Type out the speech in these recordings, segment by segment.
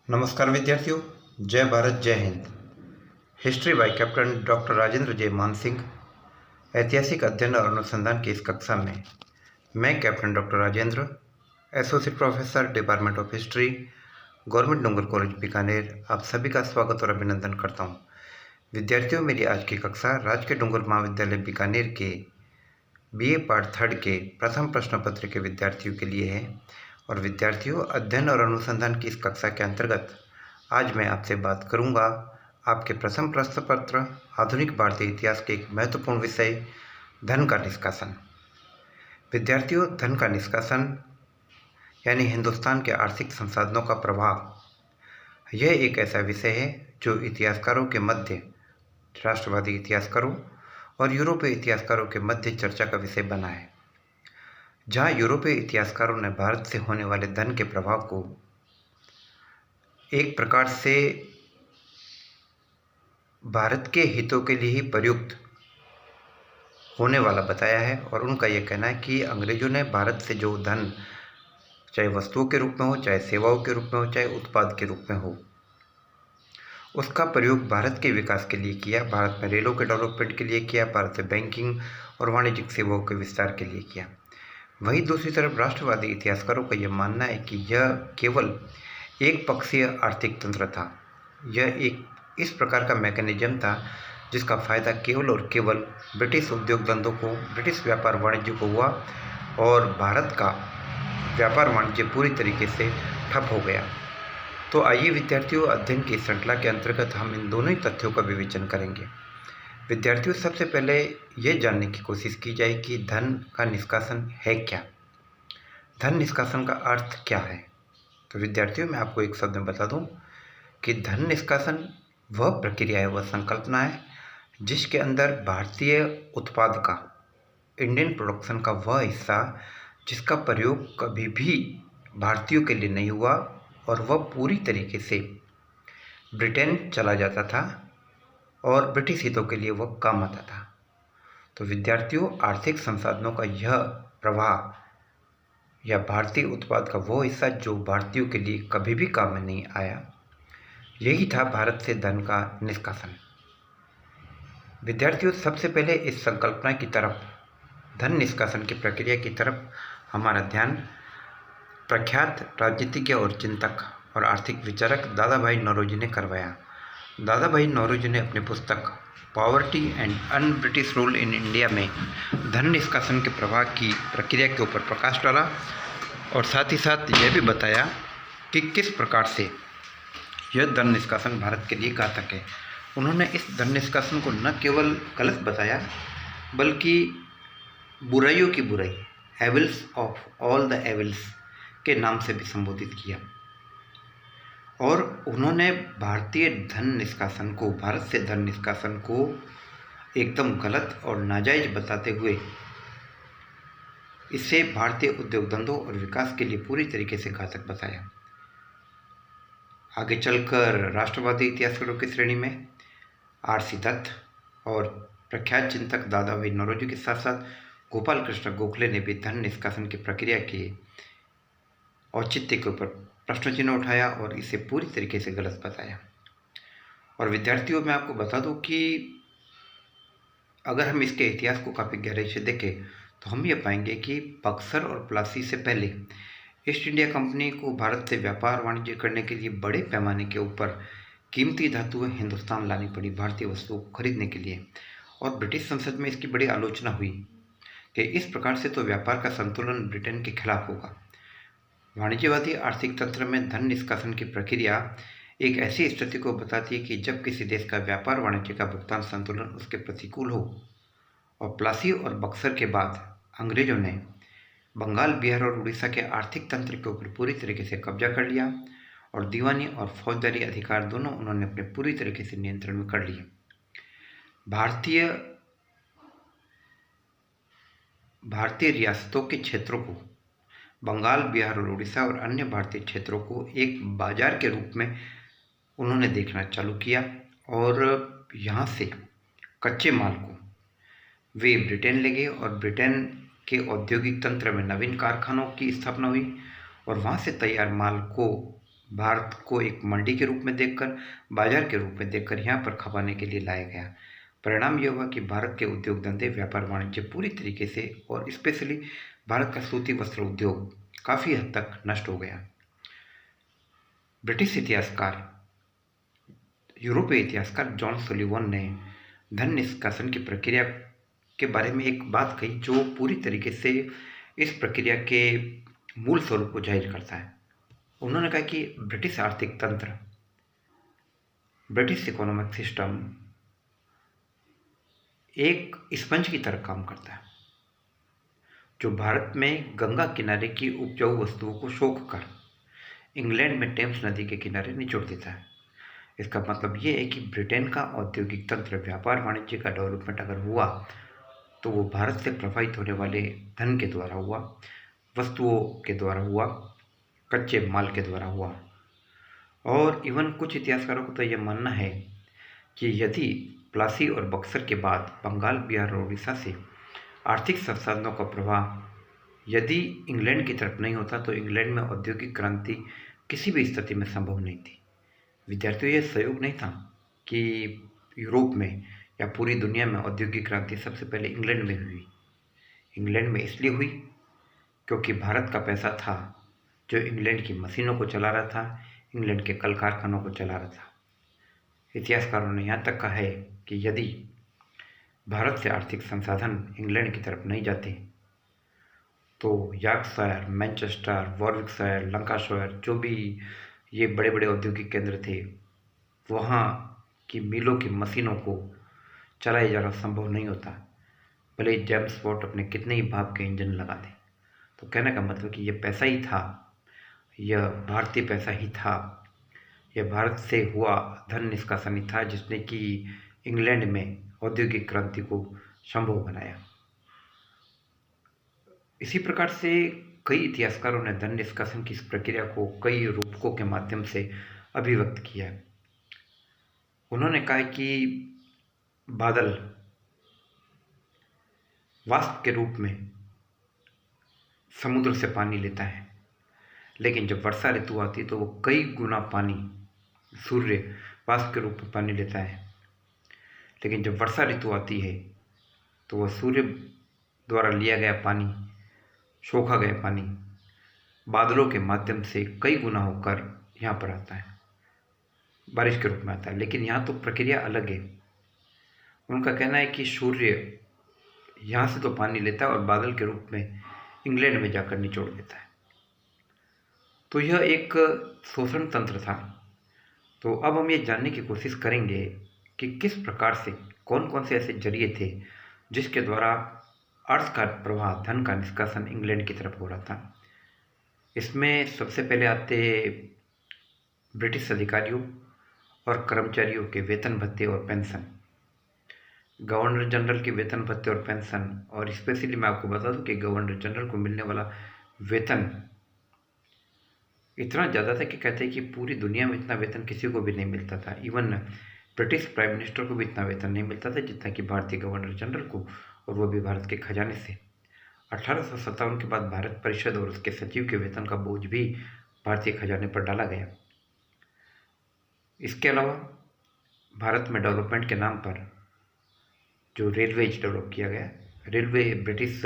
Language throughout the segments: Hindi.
नमस्कार विद्यार्थियों, जय भारत जय Hind. History by captain doctor Rajendra J Mansingh. ऐतिहासिक अध्ययन और अनुसंधान की इस कक्षा में मैं captain doctor Rajendra, associate professor, department of history, government Dungar college Bikaner, आप सभी का स्वागत और अभिनंदन करता हूं। विद्यार्थियों, मेरी आज की कक्षा राजकीय डूंगर महाविद्यालय बीकानेर के BA पार्ट 3 के प्रथम प्रश्न पत्र के विद्यार्थियों के लिए है। और विद्यार्थियों, अध्ययन और अनुसंधान की इस कक्षा के अंतर्गत आज मैं आपसे बात करूंगा आपके प्रथम प्रश्न पत्र आधुनिक भारतीय इतिहास के एक महत्वपूर्ण विषय धन का निष्कासन। विद्यार्थियों, धन का निष्कासन यानी हिंदुस्तान के आर्थिक संसाधनों का प्रभाव, यह एक ऐसा विषय है जो इतिहासकारों के मध्य, राष्ट्रवादी इतिहासकारों और यूरोपीय इतिहासकारों के मध्य चर्चा का विषय बना है। जहाँ यूरोपीय इतिहासकारों ने भारत से होने वाले धन के प्रभाव को एक प्रकार से भारत के हितों के लिए ही प्रयुक्त होने वाला बताया है, और उनका यह कहना है कि अंग्रेजों ने भारत से जो धन, चाहे वस्तुओं के रूप में हो, चाहे सेवाओं के रूप में हो, चाहे उत्पाद के रूप में हो, उसका प्रयोग भारत के विकास के लिए किया। भारत में रेलों के डेवलपमेंट के लिए किया, भारत से बैंकिंग और वाणिज्यिक सेवाओं के विस्तार के लिए किया। वहीं दूसरी तरफ राष्ट्रवादी इतिहासकारों का यह मानना है कि यह केवल एक पक्षीय आर्थिक तंत्र था। यह एक इस प्रकार का मैकेनिज्म था जिसका फायदा केवल और केवल ब्रिटिश उद्योग धंधों को, ब्रिटिश व्यापार वाणिज्य को हुआ, और भारत का व्यापार वाणिज्य पूरी तरीके से ठप हो गया। तो आइए विद्यार्थियों, अध्ययन की श्रृंखला के अंतर्गत हम इन दोनों ही तथ्यों का विवेचन करेंगे। विद्यार्थियों, सबसे पहले यह जानने की कोशिश की जाए कि धन का निष्कासन है क्या। धन निष्कासन का अर्थ क्या है? तो विद्यार्थियों, मैं आपको एक शब्द में बता दूं कि धन निष्कासन वह प्रक्रिया है, वह संकल्पना है जिसके अंदर भारतीय उत्पाद का, इंडियन प्रोडक्शन का वह हिस्सा जिसका प्रयोग कभी भी भारतीयों के लिए नहीं हुआ और वह पूरी तरीके से ब्रिटेन चला जाता था और ब्रिटिश हितों के लिए वह काम आता था। तो विद्यार्थियों, आर्थिक संसाधनों का यह प्रवाह या भारतीय उत्पाद का वो हिस्सा जो भारतीयों के लिए कभी भी काम में नहीं आया, यही था भारत से धन का निष्कासन। विद्यार्थियों, सबसे पहले इस संकल्पना की तरफ, धन निष्कासन की प्रक्रिया की तरफ हमारा ध्यान प्रख्यात राजनीतिज्ञ और चिंतक और आर्थिक विचारक दादा भाई नौरोजी ने करवाया। दादा भाई नौरोजी ने अपनी पुस्तक poverty and un British rule in India में धन निष्कासन के प्रवाह की प्रक्रिया के ऊपर प्रकाश डाला, और साथ ही साथ यह भी बताया कि किस प्रकार से यह धन निष्कासन भारत के लिए घातक है। उन्होंने इस धन निष्कासन को न केवल गलत बताया, बल्कि बुराइयों की बुराई, evils of all the evils के नाम से भी संबोधित किया। और उन्होंने भारतीय धन निष्कासन को, भारत से धन निष्कासन को एकदम गलत और नाजायज बताते हुए इसे भारतीय उद्योग धंधों और विकास के लिए पूरी तरीके से घातक बताया। आगे चलकर राष्ट्रवादी इतिहासकारों की श्रेणी में RC दत्त और प्रख्यात चिंतक दादा भाई नौरोजी के साथ साथ गोपाल कृष्ण गोखले ने भी धन निष्कासन की प्रक्रिया के औचित्य के ऊपर प्रश्न चिन्ह उठाया और इसे पूरी तरीके से गलत बताया। और विद्यार्थियों, मैं आपको बता दूं कि अगर हम इसके इतिहास को काफ़ी गहराई से देखें तो हम ये पाएंगे कि बक्सर और प्लासी से पहले ईस्ट इंडिया कंपनी को भारत से व्यापार वाणिज्य करने के लिए बड़े पैमाने के ऊपर कीमती धातुएं हिंदुस्तान लानी पड़ी भारतीय वस्तुओं को खरीदने के लिए, और ब्रिटिश संसद में इसकी बड़ी आलोचना हुई कि इस प्रकार से तो व्यापार का संतुलन ब्रिटेन के खिलाफ होगा। वाणिज्यवादी आर्थिक तंत्र में धन निष्कासन की प्रक्रिया एक ऐसी स्थिति को बताती है कि जब किसी देश का व्यापार वाणिज्य का भुगतान संतुलन उसके प्रतिकूल हो। और प्लासी और बक्सर के बाद अंग्रेजों ने बंगाल, बिहार और उड़ीसा के आर्थिक तंत्र के ऊपर पूरी तरीके से कब्जा कर लिया, और दीवानी और फौजदारी अधिकार दोनों उन्होंने अपने पूरी तरीके से नियंत्रण में कर लिए। भारतीय रियासतों के क्षेत्रों को, बंगाल, बिहार और उड़ीसा और अन्य भारतीय क्षेत्रों को एक बाजार के रूप में उन्होंने देखना चालू किया, और यहाँ से कच्चे माल को वे ब्रिटेन ले गए, और ब्रिटेन के औद्योगिक तंत्र में नवीन कारखानों की स्थापना हुई, और वहाँ से तैयार माल को भारत को एक मंडी के रूप में देखकर, बाजार के रूप में देखकर यहाँ पर खपाने के लिए लाया गया। परिणाम यह हुआ कि भारत के उद्योग धंधे, व्यापार वाणिज्य पूरी तरीके से और स्पेशली भारत का सूती वस्त्र उद्योग काफ़ी हद तक नष्ट हो गया। ब्रिटिश इतिहासकार, यूरोपीय इतिहासकार जॉन सुलिवन ने धन निष्कासन की प्रक्रिया के बारे में एक बात कही जो पूरी तरीके से इस प्रक्रिया के मूल स्वरूप को जाहिर करता है। उन्होंने कहा कि ब्रिटिश आर्थिक तंत्र, ब्रिटिश इकोनॉमिक सिस्टम एक स्पंज की तरह काम करता है जो भारत में गंगा किनारे की उपजाऊ वस्तुओं को सोख कर इंग्लैंड में टेम्स नदी के किनारे निचोड़ देता है। इसका मतलब ये है कि ब्रिटेन का औद्योगिक तंत्र, व्यापार वाणिज्य का डेवलपमेंट अगर हुआ तो वो भारत से प्रवाहित होने वाले धन के द्वारा हुआ, वस्तुओं के द्वारा हुआ, कच्चे माल के द्वारा हुआ। और इवन कुछ इतिहासकारों को तो यह मानना है कि यदि प्लासी और बक्सर के बाद बंगाल, बिहार और उड़ीसा से आर्थिक संसाधनों का प्रवाह यदि इंग्लैंड की तरफ नहीं होता तो इंग्लैंड में औद्योगिक क्रांति किसी भी स्थिति में संभव नहीं थी। विद्यार्थियों, यह संयोग नहीं था कि यूरोप में या पूरी दुनिया में औद्योगिक क्रांति सबसे पहले इंग्लैंड में हुई। इंग्लैंड में इसलिए हुई क्योंकि भारत का पैसा था जो इंग्लैंड की मशीनों को चला रहा था, इंग्लैंड के कल कारखानों को चला रहा था। इतिहासकारों ने यहाँ तक कहा है कि यदि भारत से आर्थिक संसाधन इंग्लैंड की तरफ नहीं जाते तो यॉर्कशायर, मैनचेस्टर, वॉरविकशायर, लंकाशायर, जो भी ये बड़े बड़े औद्योगिक केंद्र थे, वहाँ की मिलों की मशीनों को चलाया जाना संभव नहीं होता, भले ही जेम्स वॉट अपने कितने ही भाप के इंजन लगा दें। तो कहने का मतलब कि यह पैसा ही था, यह भारतीय पैसा ही था, यह भारत से हुआ धन निष्कासन ही था जिसने कि इंग्लैंड में औद्योगिक क्रांति को संभव बनाया। इसी प्रकार से कई इतिहासकारों ने धन निष्कासन की इस प्रक्रिया को कई रूपकों के माध्यम से अभिव्यक्त किया है। उन्होंने कहा कि बादल वाष्प के रूप में समुद्र से पानी लेता है, लेकिन जब वर्षा ऋतु आती है तो वो कई गुना पानी सूर्य वाष्प के रूप में पानी लेता है। लेकिन जब वर्षा ऋतु आती है तो वह सूर्य द्वारा लिया गया पानी, सोखा गया पानी बादलों के माध्यम से कई गुना होकर यहाँ पर आता है, बारिश के रूप में आता है। लेकिन यहाँ तो प्रक्रिया अलग है। उनका कहना है कि सूर्य यहाँ से तो पानी लेता है और बादल के रूप में इंग्लैंड में जाकर निचोड़ देता है। तो यह एक शोषण तंत्र था। तो अब हम ये जानने की कोशिश करेंगे कि किस प्रकार से कौन कौन से ऐसे जरिए थे जिसके द्वारा अर्थ का प्रवाह, धन का निष्कासन इंग्लैंड की तरफ हो रहा था। इसमें सबसे पहले आते ब्रिटिश अधिकारियों और कर्मचारियों के वेतन भत्ते और पेंशन, गवर्नर जनरल के वेतन भत्ते और पेंशन। और स्पेशली मैं आपको बता दूं कि गवर्नर जनरल को मिलने वाला वेतन इतना ज़्यादा था कि कहते हैं कि पूरी दुनिया में इतना वेतन किसी को भी नहीं मिलता था। इवन ब्रिटिश प्राइम मिनिस्टर को भी इतना वेतन नहीं मिलता था जितना कि भारतीय गवर्नर जनरल को, और वो भी भारत के खजाने से। 1857 के बाद भारत परिषद और उसके सचिव के वेतन का बोझ भी भारतीय खजाने पर डाला गया। इसके अलावा भारत में डेवलपमेंट के नाम पर जो रेलवेज डेवलप किया गया, रेलवे ब्रिटिश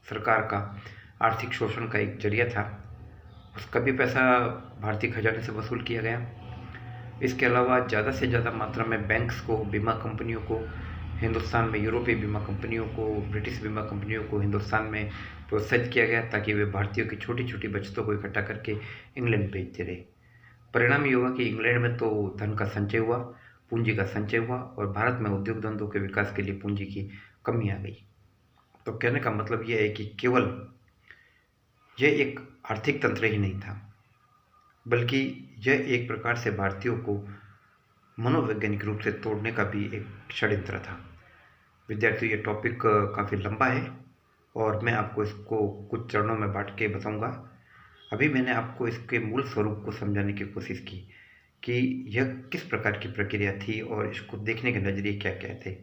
सरकार का आर्थिक शोषण का एक जरिया था, उसका भी पैसा भारतीय खजाने से वसूल किया गया। इसके अलावा ज़्यादा से ज़्यादा मात्रा में बैंक्स को, बीमा कंपनियों को हिंदुस्तान में, यूरोपीय बीमा कंपनियों को, ब्रिटिश बीमा कंपनियों को हिंदुस्तान में प्रोत्साहित किया गया ताकि वे भारतीयों की छोटी छोटी बचतों को इकट्ठा करके इंग्लैंड भेजते रहे। परिणाम ये हुआ कि इंग्लैंड में तो धन का संचय हुआ, पूंजी का संचय हुआ, और भारत में उद्योग धंधों के विकास के लिए पूंजी की कमी आ गई। तो कहने का मतलब यह है कि केवल यह एक आर्थिक तंत्र ही नहीं था, बल्कि यह एक प्रकार से भारतीयों को मनोवैज्ञानिक रूप से तोड़ने का भी एक षड्यंत्र था। विद्यार्थियों, ये टॉपिक काफ़ी लंबा है और मैं आपको इसको कुछ चरणों में बांट के बताऊंगा। अभी मैंने आपको इसके मूल स्वरूप को समझाने की कोशिश की कि यह किस प्रकार की प्रक्रिया थी और इसको देखने के नज़रिए क्या क्या थे।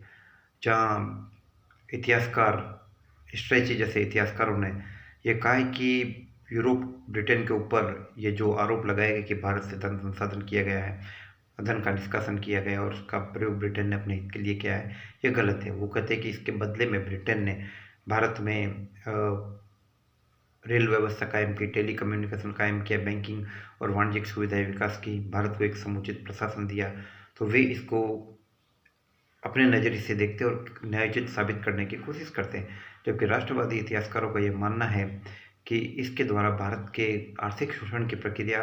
जहाँ इतिहासकार स्ट्रेची जैसे इतिहासकारों ने यह कहा है कि यूरोप ब्रिटेन के ऊपर ये जो आरोप लगाया गया कि भारत से धन संसाधन किया गया है, धन का निष्कासन किया गया और उसका प्रयोग ब्रिटेन ने अपने हित के लिए किया है, ये गलत है। वो कहते हैं कि इसके बदले में ब्रिटेन ने भारत में रेल व्यवस्था कायम की, टेली कम्युनिकेशन कायम किया, बैंकिंग और वाणिज्यिक सुविधाएं विकास की, भारत को एक समुचित प्रशासन दिया। तो वे इसको अपने नज़रिए से देखते और न्यायोचित साबित करने की कोशिश करते हैं, जबकि राष्ट्रवादी इतिहासकारों का यह मानना है कि इसके द्वारा भारत के आर्थिक शोषण की प्रक्रिया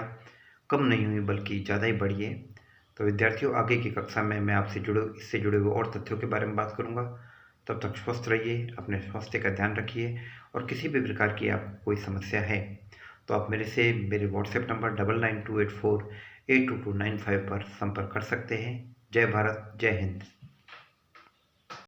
कम नहीं हुई बल्कि ज़्यादा ही बढ़ी है। तो विद्यार्थियों, आगे की कक्षा में मैं आपसे इससे जुड़े हुए और तथ्यों के बारे में बात करूँगा। तब तक स्वस्थ रहिए, अपने स्वास्थ्य का ध्यान रखिए और किसी भी प्रकार की आपको कोई समस्या है तो आप मेरे व्हाट्सएप नंबर 9928482295 पर संपर्क कर सकते हैं। जय भारत, जय हिंद।